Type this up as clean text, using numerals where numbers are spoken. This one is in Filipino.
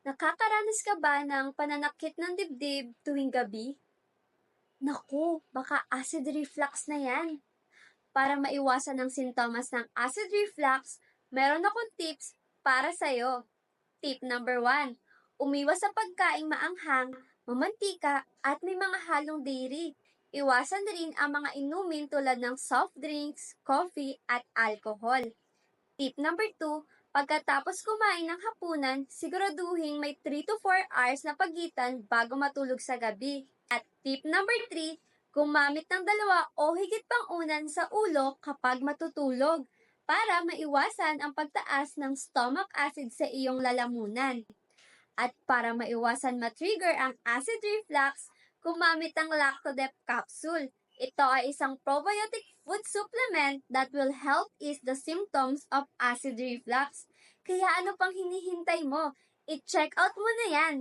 Nakakaranas ka ba ng pananakit ng dibdib tuwing gabi? Naku, baka acid reflux na yan. Para maiwasan ang sintomas ng acid reflux, meron akong tips para sa'yo. Tip number 1. Umiwas sa pagkaing maanghang, mamantika at may mga halong dairy. Iwasan rin ang mga inumin tulad ng soft drinks, coffee at alcohol. Tip number 2, pagkatapos kumain ng hapunan, siguraduhin may 3 to 4 hours na pagitan bago matulog sa gabi. At tip number 3, gumamit ng 2 o higit pang unan sa ulo kapag matutulog para maiwasan ang pagtaas ng stomach acid sa iyong lalamunan. At para maiwasan matrigger ang acid reflux, gumamit ng Lactodep capsule. Ito ay isang probiotic food supplement that will help ease the symptoms of acid reflux. Kaya ano pang hinihintay mo? I-check out mo na yan!